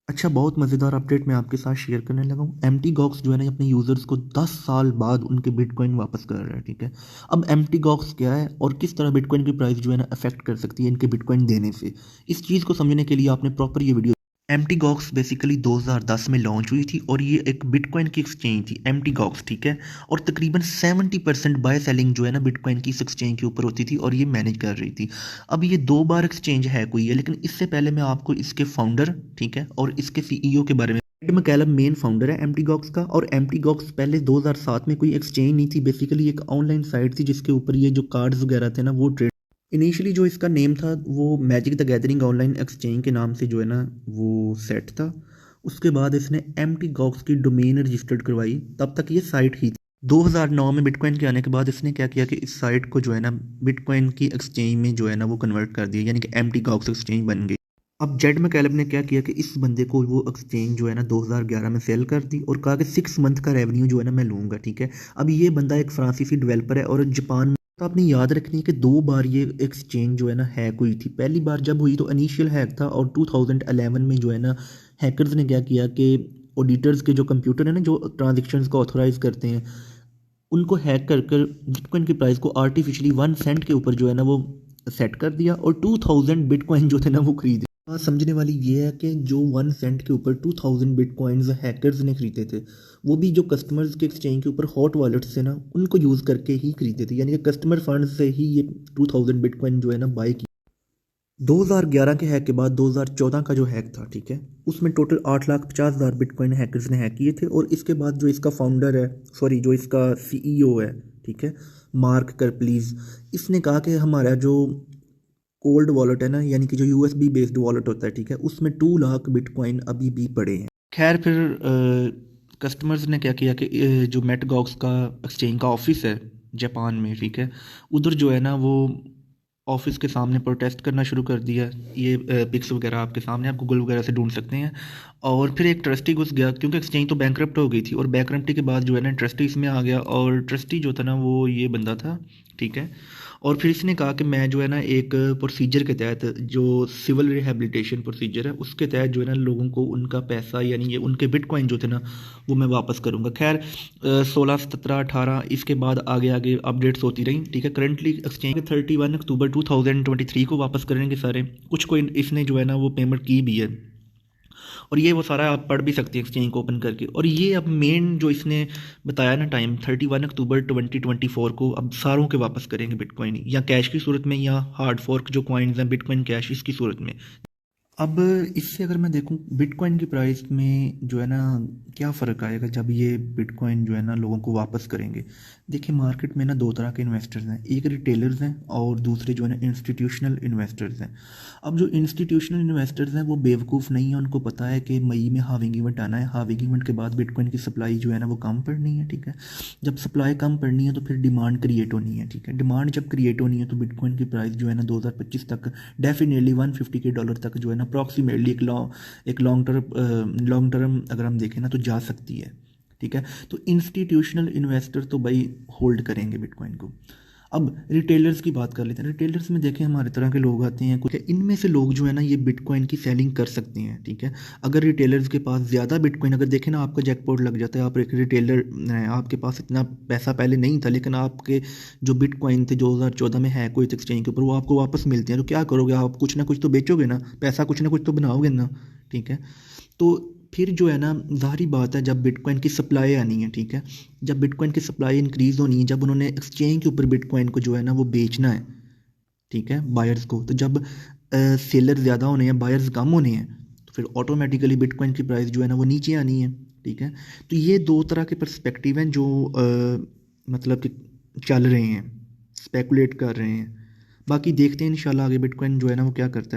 अच्छा, बहुत मज़ेदार अपडेट मैं आपके साथ शेयर करने लगा हूँ। एम्प्टी गॉक्स जो है ना अपने यूज़र्स को 10 साल बाद उनके बिटकॉइन वापस कर रहा है, ठीक है। अब एम्प्टी गॉक्स क्या है और किस तरह बिटकॉइन की प्राइस जो है ना अफेक्ट कर सकती है इनके बिटकॉइन देने से, इस चीज़ को समझने के लिए आपने प्रॉपर ये वीडियो। एम्प्टी गॉक्स बेसिकली 2010 में लॉन्च हुई थी और ये एक बिटकॉइन की एक्सचेंज थी, एम्प्टी गॉक्स, ठीक है। और तकरीबन 70% बाय सेलिंग जो है ना बिटकॉइन की इस एक्सचेंज के ऊपर होती थी और ये मैनेज कर रही थी। अब ये 2 बार एक्सचेंज है कोई है, लेकिन इससे पहले मैं आपको इसके फाउंडर, ठीक है, और इसके सीईओ के बारे में। एड मैकलम मेन फाउंडर है एम्प्टी गॉक्स का, और एम्प्टी गॉक्स पहले 2007 में कोई एक्सचेंज नहीं थी, बेसिकली एक ऑनलाइन साइट थी जिसके ऊपर ये जो कार्ड्स वगैरह थे ना वो ट्रेड। इनिशियली जो इसका नेम था वो magic the gathering online exchange के नाम से जो है ना वो सेट था। उसके बाद इसने एम्प्टी गॉक्स की डोमेन रजिस्टर्ड करवाई, तब तक ये साइट ही थी। 2009 में बिटकॉइन के आने के बाद इसने क्या किया कि इस साइट को जो है ना बिटकॉइन की एक्सचेंज में जो है ना वो कन्वर्ट कर दिया, यानी कि एम्प्टी गॉक्स एक्सचेंज बन गई। अब जेड मैकलम ने क्या किया कि इस बंदे को वो एक्सचेंज जो है ना 2011 में सेल कर दी और कहा कि 6 मंथ का रेवेन्यू जो है ना मैं लूँगा, ठीक है। अब ये बंदा एक फ्रांसीसी डेवलपर है और जापान। तो आपने याद रखनी है कि 2 बार ये एक्सचेंज जो है ना हैक हुई थी। पहली बार जब हुई तो इनिशियल हैक था, और 2011 में जो है ना हैकर्स ने क्या किया कि ऑडिटर्स के जो कंप्यूटर है ना जो ट्रांजेक्शन्स को ऑथोराइज करते हैं, उनको हैक कर कर बिटकॉइन की प्राइस को आर्टिफिशियली 1 सेंट के ऊपर जो है ना वो सेट कर दिया और 2000 बिटकॉइन जो थे ना वो खरीदे। बात समझने वाली ये है कि जो 1 सेंट के ऊपर 2000 बिटकॉइंस हैकर्स ने खरीदे थे, वो भी जो कस्टमर्स के एक्सचेंज के ऊपर हॉट वॉलेट्स थे ना उनको यूज़ करके ही खरीदे थे, यानी कि कस्टमर फंड से ही ये 2000 बिटकॉइन जो है ना बाई की। 2011 के हैक के बाद 2014 का जो हैक था, ठीक है, उसमें टोटल 8,50,000 बिटकॉइन हैकर्स ने हैक किए थे। और इसके बाद जो इसका फाउंडर है, सॉरी जो इसका सीईओ है, ठीक है, मार्क करप्लीज, इसने कहा कि हमारा जो कोल्ड वॉलेट है ना, यानी कि जो यूएसबी बेस्ड वॉलेट होता है, ठीक है, उसमें 2 लाख बिटकॉइन अभी भी पड़े हैं। खैर फिर कस्टमर्स ने क्या किया कि जो मेटगॉक्स का एक्सचेंज का ऑफिस है जापान में, ठीक है, उधर जो है ना वो ऑफिस के सामने प्रोटेस्ट करना शुरू कर दिया। ये पिक्स वगैरह आपके सामने, आप गूगल वगैरह से ढूंढ सकते हैं। और फिर एक ट्रस्टी घुस गया, क्योंकि एक्सचेंज तो बैंकरप्ट हो गई थी, और बैंकरप्टी के बाद जो है ना ट्रस्टी इसमें आ गया, और ट्रस्टी जो था ना वो ये बंदा था, ठीक है। और फिर इसने कहा कि मैं जो है ना एक प्रोसीजर के तहत, जो सिविल रिहेबिलिटेशन प्रोसीजर है उसके तहत जो है ना लोगों को उनका पैसा, यानी ये उनके बिटकॉइन जो थे ना वो मैं वापस करूँगा। खैर 16, 17, 18 इसके बाद आगे आगे अपडेट्स होती रही, ठीक है। करंटली एक्सचेंज 31 अक्टूबर 2023 को वापस करेंगे सारे कुछ को इसने जो है ना वो पेमेंट की भी है। और ये वो सारा आप पढ़ भी सकते हैं एक्सचेंज को ओपन करके। और ये अब मेन जो इसने बताया ना टाइम 31 अक्टूबर 2024 को, अब सारों के वापस करेंगे बिटकॉइन, या कैश की सूरत में या हार्ड फोर्क जो कॉइन्स हैं बिटकॉइन कैश इसकी सूरत में। अब इससे अगर मैं देखूं बिटकॉइन की प्राइस में जो है ना क्या फ़र्क आएगा जब ये बिटकॉइन जो है ना लोगों को वापस करेंगे। देखिए मार्केट में ना 2 तरह के इन्वेस्टर्स हैं, एक रिटेलर्स हैं और दूसरे जो है ना इंस्टीट्यूशनल इन्वेस्टर्स हैं। अब जो इंस्टीट्यूशनल इन्वेस्टर्स हैं वो बेवकूफ़ नहीं है, उनको पता है कि मई में हाविंग इवेंट आना है, हाविंग इवेंट के बाद बिटकॉइन की सप्लाई जो है ना वो कम पड़नी है, ठीक है। जब सप्लाई कम पड़नी है तो फिर डिमांड क्रिएट होनी है, ठीक है। डिमांड जब क्रिएट होनी है तो बिटकॉइन की प्राइस जो है ना 2025 तक डेफिनेटली $150 तक जो है ना अप्रॉक्सीमेटली एक लॉन्ग टर्म अगर हम देखें ना तो जा सकती है, ठीक है। तो इंस्टीट्यूशनल इन्वेस्टर तो भाई होल्ड करेंगे बिटकॉइन को। अब रिटेलर्स की बात कर लेते हैं। रिटेलर्स में देखें हमारे तरह के लोग आते हैं कुछ, इनमें से लोग जो है ना ये बिटकॉइन की सेलिंग कर सकते हैं, ठीक है। अगर रिटेलर्स के पास ज़्यादा बिटकॉइन, अगर देखें ना आपका जैकपॉट लग जाता है, आप एक रिटेलर हैं, आपके पास इतना पैसा पहले नहीं था, लेकिन आपके जो बिटकॉइन थे 2014 में हैक हुए थे एक्सचेंज के ऊपर, वो आपको वापस मिलते हैं, तो क्या करोगे आप? कुछ ना कुछ तो बेचोगे ना, पैसा कुछ ना कुछ तो बनाओगे ना, ठीक है। तो फिर जो है ना ज़ाहिर बात है जब बिटकॉइन की सप्लाई आनी है, ठीक है, जब बिटकॉइन की सप्लाई इंक्रीज़ होनी है, जब उन्होंने एक्सचेंज के ऊपर बिटकॉइन को जो है ना वो बेचना है, ठीक है, बायर्स को, तो जब सेलर ज़्यादा होने हैं बायर्स कम होने हैं तो फिर ऑटोमेटिकली बिटकॉइन की प्राइस जो है ना वो नीचे आनी है, ठीक है। तो ये 2 तरह के पर्सपेक्टिव हैं जो मतलब कि चल रहे हैं, स्पेकुलेट कर रहे हैं। बाकी देखते हैं इंशाल्लाह आगे बिटकॉइन जो है ना वो क्या करता है।